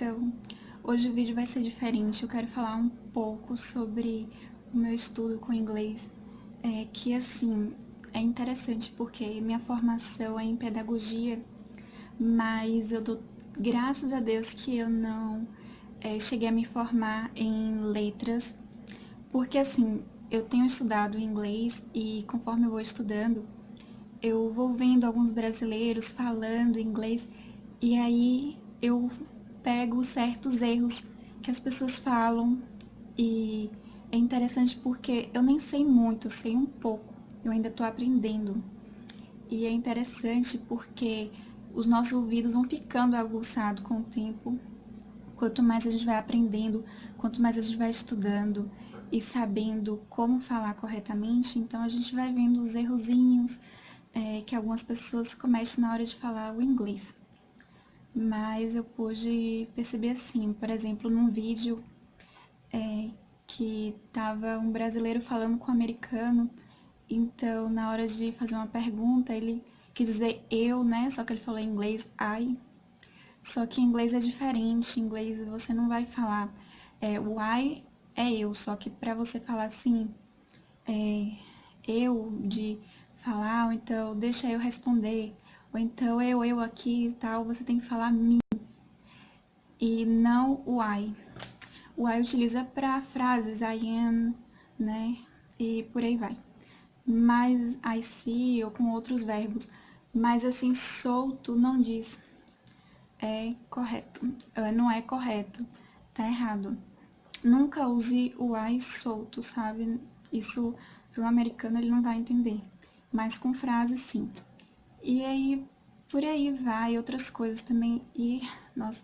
Então, hoje o vídeo vai ser diferente. Eu quero falar um pouco sobre o meu estudo com inglês, que assim, é interessante porque minha formação é em pedagogia, mas eu dou graças a Deus que eu não cheguei a me formar em letras, porque assim, eu tenho estudado inglês e conforme eu vou estudando, eu vou vendo alguns brasileiros falando inglês e aí eu pego certos erros que as pessoas falam e é interessante porque eu nem sei muito, eu sei um pouco, eu ainda estou aprendendo. E é interessante porque os nossos ouvidos vão ficando aguçados com o tempo. Quanto mais a gente vai aprendendo, quanto mais a gente vai estudando e sabendo como falar corretamente, então a gente vai vendo os errozinhos que algumas pessoas cometem na hora de falar o inglês. Mas eu pude perceber assim, por exemplo, num vídeo que tava um brasileiro falando com um americano, então na hora de fazer uma pergunta ele quis dizer eu, né? Só que ele falou em inglês I. Só que em inglês é diferente, em inglês você não vai falar o I é eu, só que para você falar assim, eu de falar, ou então deixa eu responder, ou então eu aqui e tal, você tem que falar me e não o I. O I utiliza para frases I am, né? E por aí vai. Mas I see ou com outros verbos. Mas assim, solto não diz. É correto. Não é correto. Tá errado. Nunca use o I solto, sabe? Isso para um americano ele não vai entender. Mas com frases sim. E aí, por aí vai, outras coisas também. E, nossa,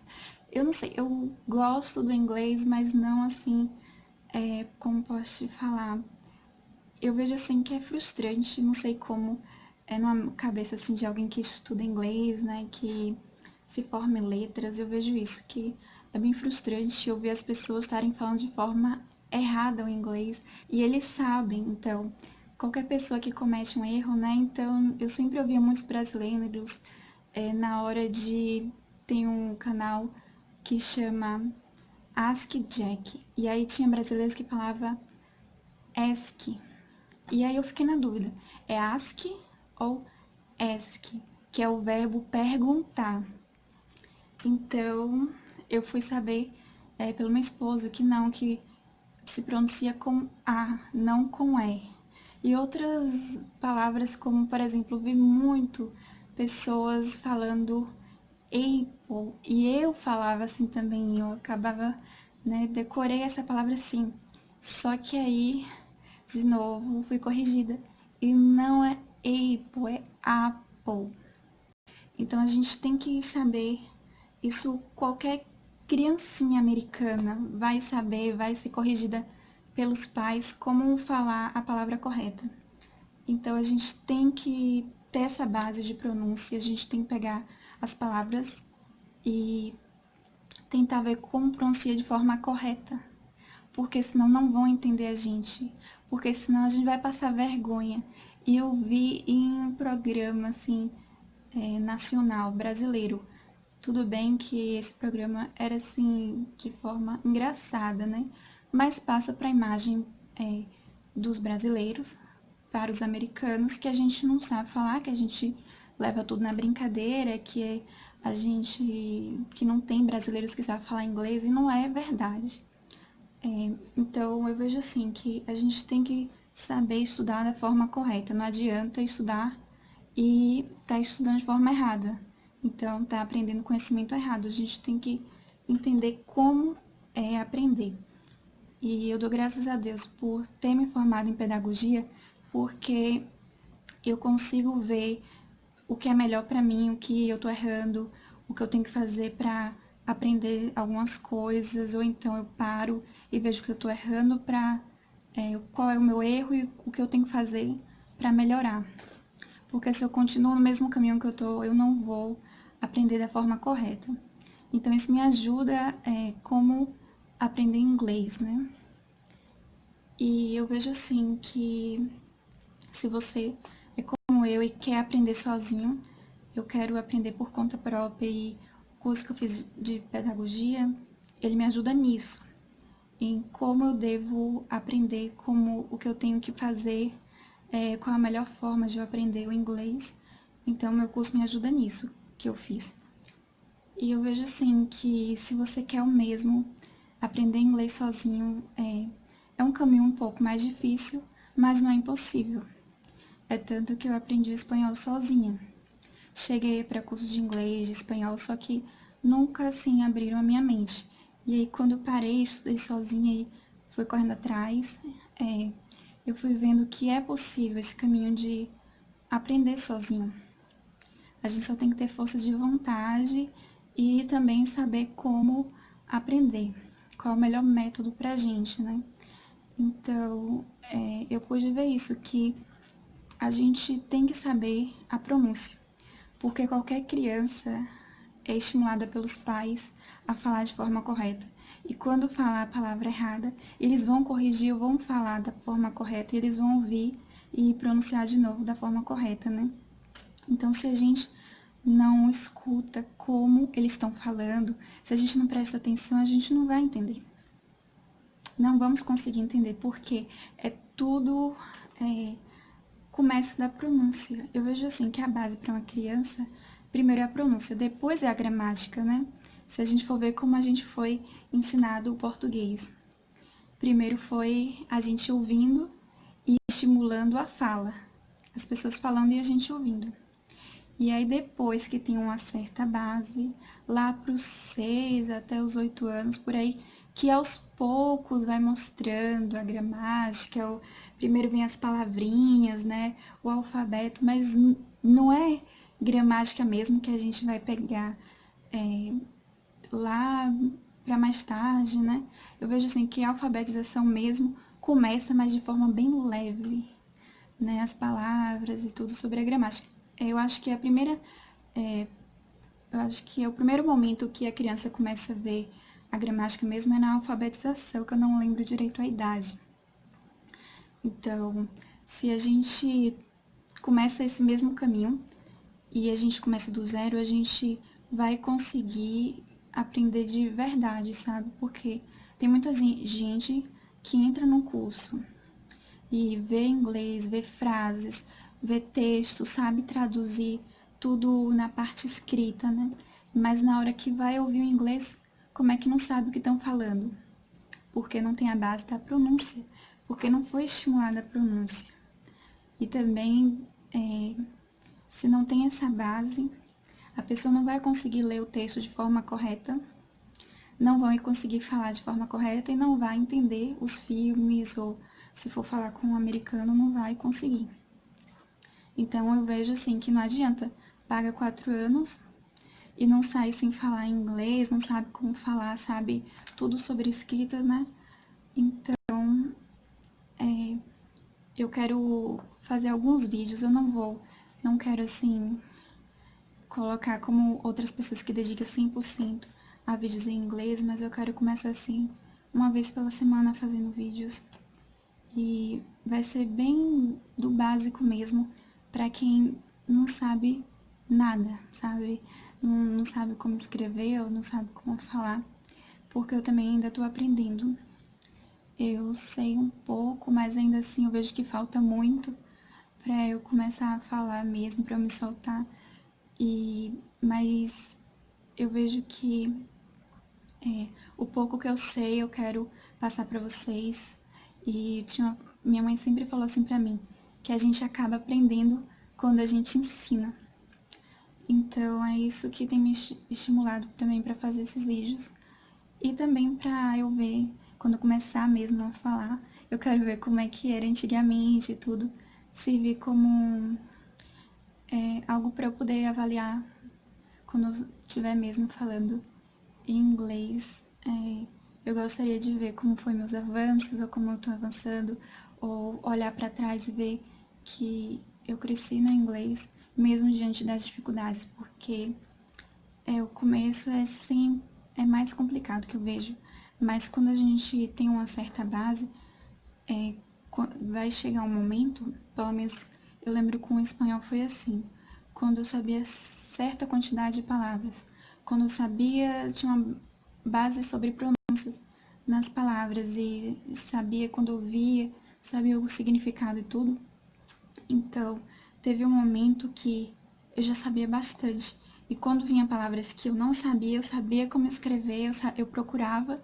eu não sei, eu gosto do inglês, mas não assim, como posso te falar? Eu vejo assim que é frustrante, não sei como, numa cabeça assim de alguém que estuda inglês, né, que se forma em letras, eu vejo isso, que é bem frustrante ouvir as pessoas estarem falando de forma errada o inglês, e eles sabem, então, qualquer pessoa que comete um erro, né, então, eu sempre ouvia muitos brasileiros, na hora de, tem um canal que chama Ask Jack, e aí tinha brasileiros que falava ask, e aí eu fiquei na dúvida, é ask ou ask, que é o verbo perguntar. Então, eu fui saber pelo meu esposo que não, que se pronuncia com A, não com E. E outras palavras, como por exemplo, vi muito pessoas falando Apple, e eu falava assim também, eu acabava, né, decorei essa palavra assim. Só que aí, de novo, fui corrigida. E não é Apple, é Apple. Então a gente tem que saber, isso qualquer criancinha americana vai saber, vai ser corrigida pelos pais como falar a palavra correta. Então a gente tem que ter essa base de pronúncia, a gente tem que pegar as palavras e tentar ver como pronuncia de forma correta, porque senão não vão entender a gente, porque senão a gente vai passar vergonha. E eu vi em um programa assim, nacional brasileiro. Tudo bem que esse programa era assim de forma engraçada, né? Mas passa para a imagem dos brasileiros para os americanos que a gente não sabe falar, que a gente leva tudo na brincadeira, que a gente que não tem brasileiros que sabem falar inglês e não é verdade. Então eu vejo assim que a gente tem que saber estudar da forma correta. Não adianta estudar e tá estudando de forma errada. Então tá aprendendo conhecimento errado. A gente tem que entender como aprender. E eu dou graças a Deus por ter me formado em pedagogia, porque eu consigo ver o que é melhor para mim, o que eu tô errando, o que eu tenho que fazer para aprender algumas coisas, ou então eu paro e vejo que eu tô errando para qual é o meu erro e o que eu tenho que fazer para melhorar. Porque se eu continuo no mesmo caminho que eu tô, eu não vou aprender da forma correta. Então isso me ajuda como aprender inglês, né? E eu vejo assim que se você é como eu e quer aprender sozinho, eu quero aprender por conta própria e curso que eu fiz de pedagogia, ele me ajuda nisso, em como eu devo aprender, como o que eu tenho que fazer, qual a melhor forma de eu aprender o inglês. Então, meu curso me ajuda nisso que eu fiz. E eu vejo assim que se você quer o mesmo, aprender inglês sozinho é um caminho um pouco mais difícil, mas não é impossível. É tanto que eu aprendi o espanhol sozinha. Cheguei para curso de inglês, de espanhol, só que nunca assim abriram a minha mente. E aí quando eu parei, estudei sozinha e fui correndo atrás, eu fui vendo que é possível esse caminho de aprender sozinho. A gente só tem que ter força de vontade e também saber como aprender, qual é o melhor método pra gente, né? Então, eu pude ver isso, que a gente tem que saber a pronúncia, porque qualquer criança é estimulada pelos pais a falar de forma correta. E quando falar a palavra errada, eles vão corrigir, vão falar da forma correta, e eles vão ouvir e pronunciar de novo da forma correta, né? Então, se a gente não escuta como eles estão falando, se a gente não presta atenção, a gente não vai entender. Não vamos conseguir entender, porque tudo começa da pronúncia. Eu vejo assim que a base para uma criança, primeiro é a pronúncia, depois é a gramática, né? Se a gente for ver como a gente foi ensinado o português. Primeiro foi a gente ouvindo e estimulando a fala. As pessoas falando e a gente ouvindo. E aí depois que tem uma certa base, lá para os 6 até os 8 anos, por aí, que aos poucos vai mostrando a gramática, primeiro vem as palavrinhas, né, o alfabeto, mas não é gramática mesmo que a gente vai pegar lá para mais tarde, né? Eu vejo assim que a alfabetização mesmo começa, mas de forma bem leve, né, as palavras e tudo sobre a gramática. Eu acho que eu acho que é o primeiro momento que a criança começa a ver a gramática mesmo é na alfabetização, que eu não lembro direito a idade. Então, se a gente começa esse mesmo caminho e a gente começa do zero, a gente vai conseguir aprender de verdade, sabe? Porque tem muita gente que entra num curso e vê inglês, vê frases, vê texto, sabe traduzir tudo na parte escrita, né? Mas na hora que vai ouvir o inglês, como é que não sabe o que estão falando? Porque não tem a base da pronúncia, porque não foi estimulada a pronúncia. E também, se não tem essa base, a pessoa não vai conseguir ler o texto de forma correta, não vai conseguir falar de forma correta e não vai entender os filmes, ou se for falar com um americano, não vai conseguir. Então, eu vejo assim que não adianta, paga 4 anos e não sai sem falar inglês, não sabe como falar, sabe tudo sobre escrita, né? Então, eu quero fazer alguns vídeos, eu não quero assim colocar como outras pessoas que dedicam 100% a vídeos em inglês, mas eu quero começar assim, uma vez pela semana fazendo vídeos. E vai ser bem do básico mesmo, para quem não sabe nada, sabe? Não sabe como escrever ou não sabe como falar, porque eu também ainda estou aprendendo. Eu sei um pouco, mas ainda assim eu vejo que falta muito para eu começar a falar mesmo, para eu me soltar. Mas eu vejo que o pouco que eu sei eu quero passar para vocês. E minha mãe sempre falou assim para mim, que a gente acaba aprendendo quando a gente ensina. Então é isso que tem me estimulado também para fazer esses vídeos. E também para eu ver, quando eu começar mesmo a falar, eu quero ver como é que era antigamente e tudo, servir como algo para eu poder avaliar quando eu estiver mesmo falando em inglês. Eu gostaria de ver como foi meus avanços, ou como eu estou avançando, ou olhar para trás e ver que eu cresci no inglês, mesmo diante das dificuldades, porque o começo é mais complicado que eu vejo, mas quando a gente tem uma certa base, vai chegar um momento, pelo menos eu lembro com o espanhol foi assim, quando eu sabia certa quantidade de palavras, quando eu sabia, tinha uma base sobre pronúncias nas palavras e sabia quando eu via, sabia o significado e tudo. Então, teve um momento que eu já sabia bastante. E quando vinha palavras que eu sabia como escrever, eu procurava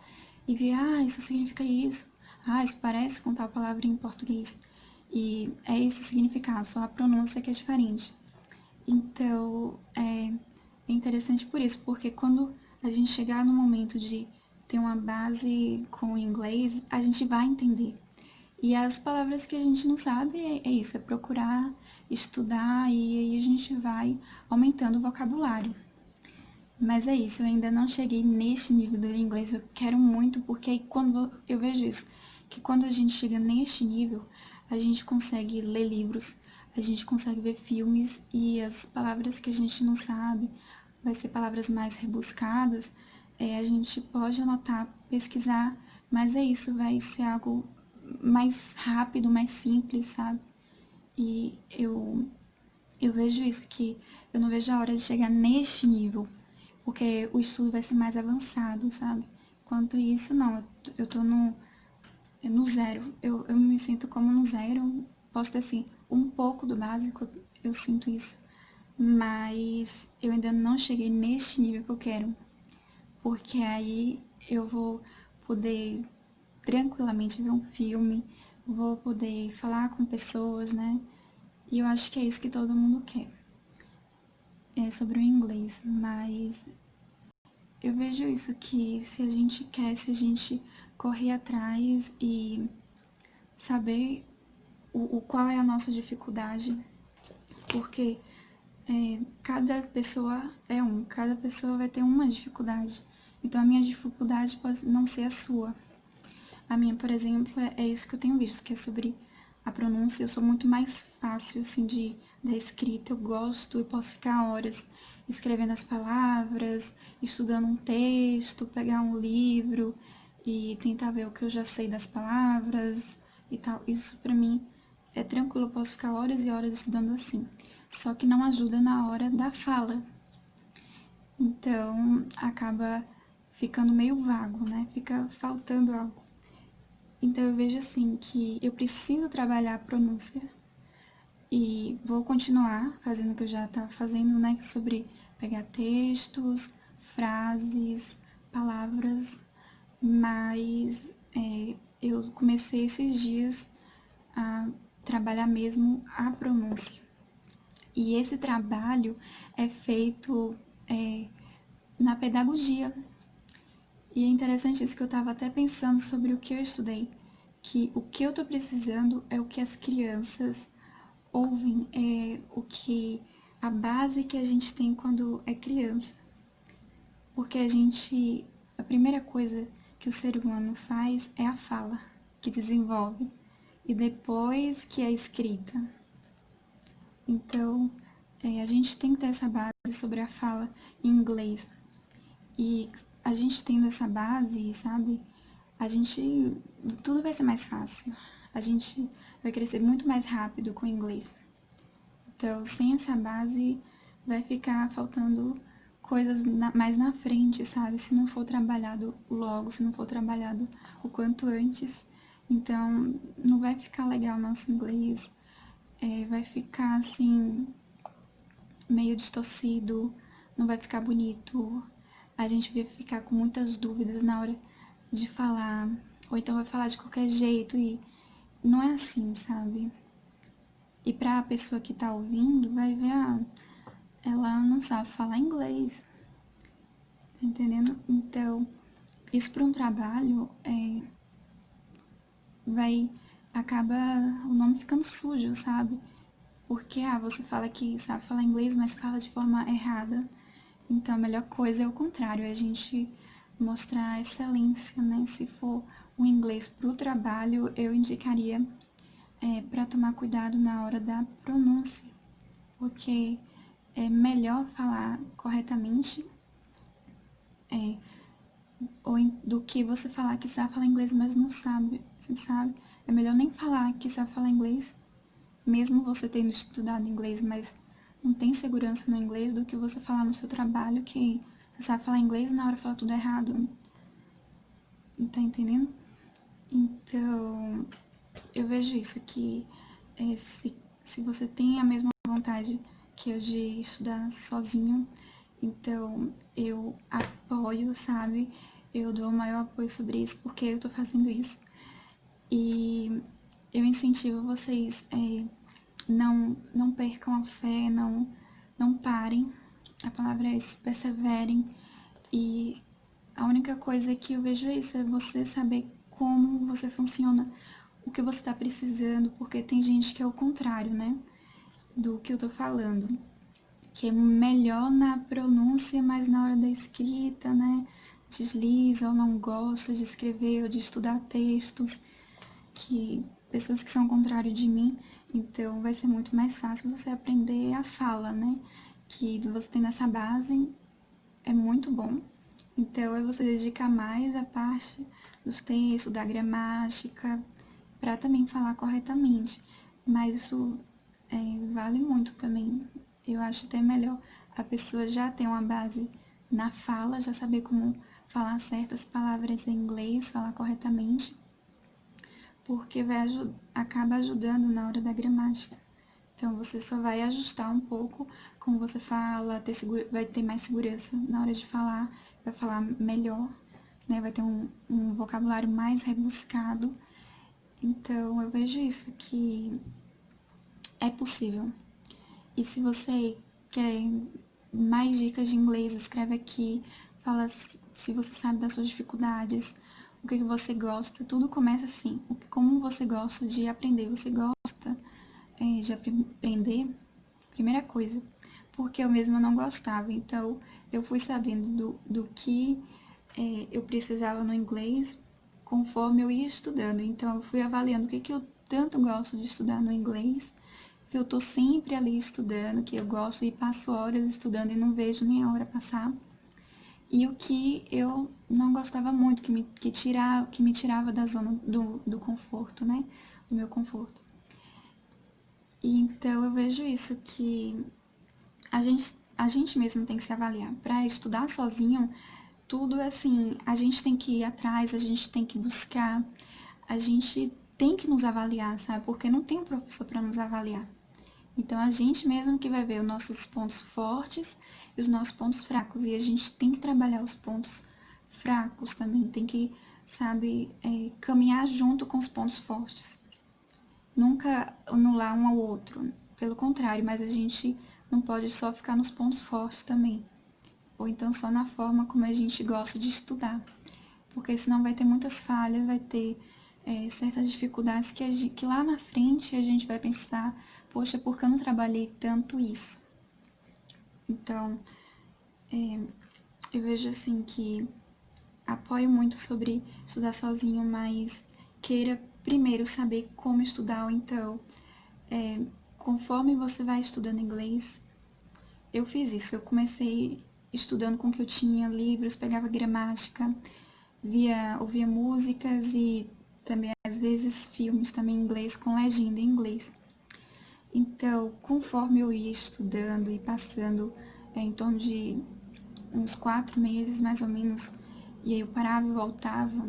e via, isso significa isso. Isso parece com tal palavra em português. E é esse o significado, só a pronúncia que é diferente. Então, é interessante por isso, porque quando a gente chegar no momento de ter uma base com o inglês, a gente vai entender. E as palavras que a gente não sabe é isso, é procurar, estudar e aí a gente vai aumentando o vocabulário. Mas é isso, eu ainda não cheguei neste nível do inglês, eu quero muito, porque aí quando eu vejo isso, que quando a gente chega neste nível, a gente consegue ler livros, a gente consegue ver filmes e as palavras que a gente não sabe, vai ser palavras mais rebuscadas, a gente pode anotar, pesquisar, mas é isso, vai ser algo mais rápido, mais simples, sabe? E eu vejo isso, que eu não vejo a hora de chegar neste nível, porque o estudo vai ser mais avançado, sabe? Quanto isso, não, eu tô no zero, eu me sinto como no zero, posso ter, assim, um pouco do básico, eu sinto isso, mas eu ainda não cheguei neste nível que eu quero, porque aí eu vou poder tranquilamente ver um filme, vou poder falar com pessoas, né? E eu acho que é isso que todo mundo quer. É sobre o inglês, mas eu vejo isso, que se a gente quer, se a gente correr atrás e saber qual é a nossa dificuldade, porque cada pessoa cada pessoa vai ter uma dificuldade. Então a minha dificuldade pode não ser a sua. A minha, por exemplo, é isso que eu tenho visto, que é sobre a pronúncia. Eu sou muito mais fácil, assim, da escrita. Eu gosto, eu posso ficar horas escrevendo as palavras, estudando um texto, pegar um livro e tentar ver o que eu já sei das palavras e tal. Isso pra mim é tranquilo, eu posso ficar horas e horas estudando assim. Só que não ajuda na hora da fala. Então, acaba ficando meio vago, né? Fica faltando algo. Então eu vejo assim que eu preciso trabalhar a pronúncia e vou continuar fazendo o que eu já estava fazendo, né? Sobre pegar textos, frases, palavras, mas eu comecei esses dias a trabalhar mesmo a pronúncia. E esse trabalho é feito na pedagogia. E é interessante isso, que eu estava até pensando sobre o que eu estudei, que o que eu estou precisando é o que as crianças ouvem, é a base que a gente tem quando é criança. Porque a primeira coisa que o ser humano faz é a fala, que desenvolve, e depois que é escrita. Então, a gente tem que ter essa base sobre a fala em inglês. E a gente tendo essa base, sabe, tudo vai ser mais fácil. A gente vai crescer muito mais rápido com o inglês. Então, sem essa base, vai ficar faltando coisas mais na frente, sabe? Se não for trabalhado logo, se não for trabalhado o quanto antes. Então, não vai ficar legal o nosso inglês. Vai ficar, assim, meio distorcido, não vai ficar bonito. A gente vai ficar com muitas dúvidas na hora de falar, ou então vai falar de qualquer jeito e não é assim, sabe? E pra pessoa que tá ouvindo, vai ver, ela não sabe falar inglês, tá entendendo? Então, isso para um trabalho acaba o nome ficando sujo, sabe? Porque, você fala que sabe falar inglês, mas fala de forma errada. Então, a melhor coisa é o contrário, é a gente mostrar a excelência, né? Se for o inglês para o trabalho, eu indicaria para tomar cuidado na hora da pronúncia, porque é melhor falar corretamente do que você falar que sabe falar inglês, mas não sabe, você sabe? É melhor nem falar que sabe falar inglês, mesmo você tendo estudado inglês, mas não tem segurança no inglês, do que você falar no seu trabalho que Você sabe falar inglês e na hora fala tudo errado. Tá entendendo? Então, eu vejo isso, que se você tem a mesma vontade que eu de estudar sozinho, então eu apoio, sabe? Eu dou o maior apoio sobre isso, porque eu tô fazendo isso. E eu incentivo vocês, não percam a fé, não parem. A palavra é esse, perseverem. E a única coisa que eu vejo é isso, é você saber como você funciona, o que você está precisando, porque tem gente que é o contrário, né, do que eu tô falando, que é melhor na pronúncia, mas na hora da escrita, né, desliza ou não gosta de escrever ou de estudar textos, que pessoas que são o contrário de mim, então vai ser muito mais fácil você aprender a fala, né, que você tem nessa base, é muito bom. Então, é você dedicar mais a parte dos textos, da gramática, para também falar corretamente. Mas isso vale muito também. Eu acho até melhor a pessoa já ter uma base na fala, já saber como falar certas palavras em inglês, falar corretamente, porque acaba ajudando na hora da gramática. Então, você só vai ajustar um pouco como você fala, vai ter mais segurança na hora de falar, vai falar melhor, né? Vai ter um vocabulário mais rebuscado. Então, eu vejo isso, que é possível. E se você quer mais dicas de inglês, escreve aqui, fala se você sabe das suas dificuldades, o que você gosta, tudo começa assim, como você gosta de aprender, você gosta de aprender, primeira coisa, porque eu mesma não gostava, então eu fui sabendo do que eu precisava no inglês conforme eu ia estudando, então eu fui avaliando o que eu tanto gosto de estudar no inglês, que eu tô sempre ali estudando, que eu gosto e passo horas estudando e não vejo nem a hora passar. E o que eu não gostava muito, que me tirava da zona do conforto, né? Do meu conforto. E então eu vejo isso, que a gente mesmo tem que se avaliar. Para estudar sozinho, tudo assim, a gente tem que ir atrás, a gente tem que buscar, a gente tem que nos avaliar, sabe? Porque não tem um professor para nos avaliar. Então, a gente mesmo que vai ver os nossos pontos fortes e os nossos pontos fracos. E a gente tem que trabalhar os pontos fracos também. Tem que, sabe, caminhar junto com os pontos fortes. Nunca anular um ao outro. Pelo contrário, mas a gente não pode só ficar nos pontos fortes também. Ou então só na forma como a gente gosta de estudar. Porque senão vai ter muitas falhas, vai ter certas dificuldades que lá na frente a gente vai pensar, poxa, por que eu não trabalhei tanto isso? Então, eu vejo assim que apoio muito sobre estudar sozinho, mas queira primeiro saber como estudar, ou então, conforme você vai estudando inglês, eu fiz isso, eu comecei estudando com o que eu tinha, livros, pegava gramática, ouvia músicas e também, às vezes, filmes também em inglês, com legenda em inglês. Então, conforme eu ia estudando e passando em torno de uns 4 meses, mais ou menos, e aí eu parava e voltava,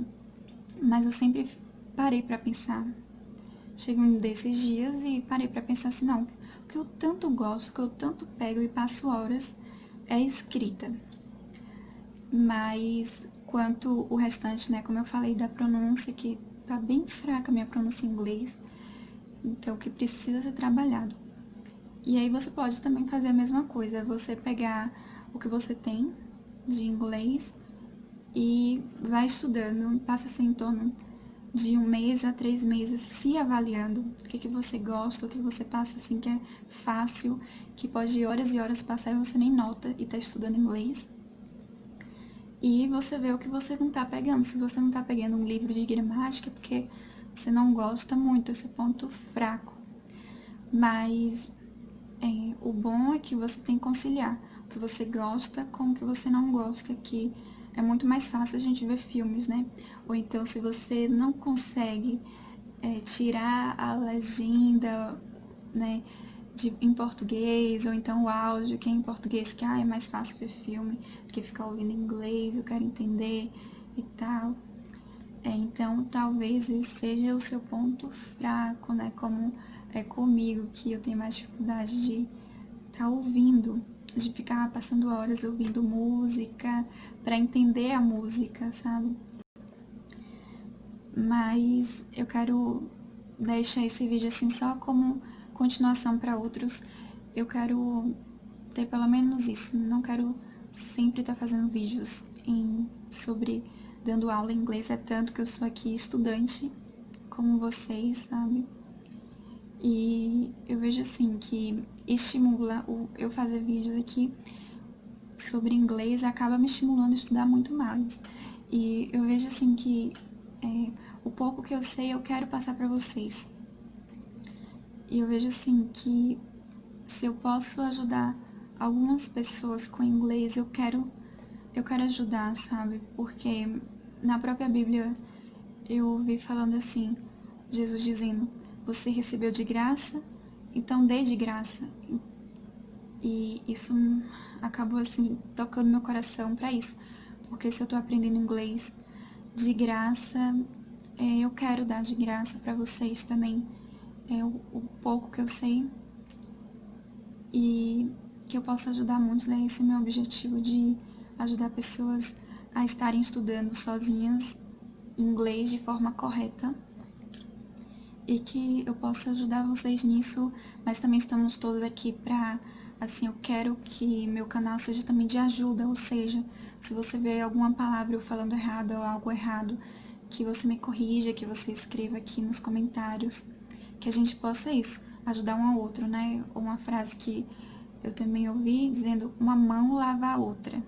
mas eu sempre parei para pensar. Cheguei um desses dias e parei para pensar assim, não, o que eu tanto gosto, o que eu tanto pego e passo horas é escrita. Mas quanto o restante, né, como eu falei da pronúncia, que tá bem fraca a minha pronúncia em inglês, então que precisa ser trabalhado. E aí você pode também fazer a mesma coisa, você pegar o que você tem de inglês e vai estudando, passa assim em torno de 1 mês a 3 meses se avaliando o que você gosta, o que você passa assim que é fácil, que pode horas e horas passar e você nem nota e tá estudando inglês. E você vê o que você não tá pegando. Se você não tá pegando um livro de gramática, é porque você não gosta muito, esse ponto fraco. Mas o bom é que você tem que conciliar o que você gosta com o que você não gosta, que é muito mais fácil a gente ver filmes, né? Ou então, se você não consegue tirar a legenda, né, em português, ou então o áudio, que é em português, que é mais fácil ver filme do que ficar ouvindo em inglês, eu quero entender e tal. Então, talvez esse seja o seu ponto fraco, né? Como é comigo, que eu tenho mais dificuldade de estar ouvindo, de ficar passando horas ouvindo música, para entender a música, sabe? Mas eu quero deixar esse vídeo assim só como continuação para outros. Eu quero ter pelo menos isso, não quero sempre estar fazendo vídeos sobre dando aula em inglês, é tanto que eu sou aqui estudante, como vocês, sabe? E eu vejo assim que estimula eu fazer vídeos aqui sobre inglês, acaba me estimulando a estudar muito mais. E eu vejo assim que o pouco que eu sei eu quero passar para vocês. E eu vejo assim que se eu posso ajudar algumas pessoas com inglês, eu quero ajudar, sabe? Porque na própria Bíblia eu vi falando assim, Jesus dizendo, você recebeu de graça, então dê de graça. E isso acabou assim tocando meu coração para isso, porque se eu tô aprendendo inglês de graça, eu quero dar de graça para vocês também, o pouco que eu sei, e que eu possa ajudar muitos, né? Esse é o meu objetivo, de ajudar pessoas a estarem estudando sozinhas inglês de forma correta, e que eu possa ajudar vocês nisso, mas também estamos todos aqui para, assim, eu quero que meu canal seja também de ajuda, ou seja, se você vê alguma palavra eu falando errado ou algo errado, que você me corrija, que você escreva aqui nos comentários, que a gente possa isso, ajudar um ao outro, né? Uma frase que eu também ouvi dizendo, uma mão lava a outra.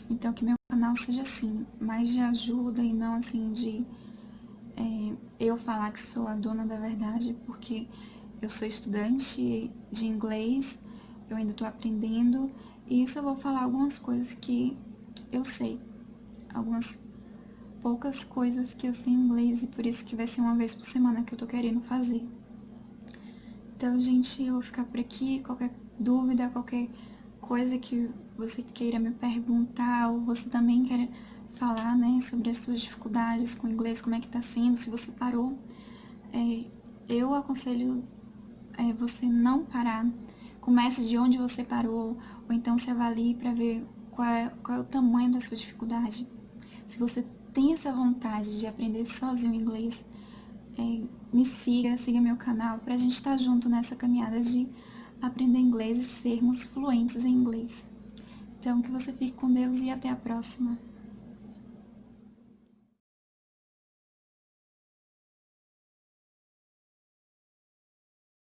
Então que meu canal seja assim, mais de ajuda e não assim de eu falar que sou a dona da verdade, porque eu sou estudante de inglês, eu ainda estou aprendendo, e isso eu vou falar algumas coisas que eu sei, algumas poucas coisas que eu sei em inglês, e por isso que vai ser uma vez por semana que eu tô querendo fazer. Então, gente, eu vou ficar por aqui. Qualquer dúvida, qualquer coisa que você queira me perguntar, ou você também queira falar, né, sobre as suas dificuldades com o inglês, como é que tá sendo, se você parou, eu aconselho você não parar. Comece de onde você parou, ou então se avalie para ver qual é o tamanho da sua dificuldade. Se você tem essa vontade de aprender sozinho inglês, me siga meu canal, para a gente estar junto nessa caminhada de aprender inglês e sermos fluentes em inglês. Então, que você fique com Deus e até a próxima.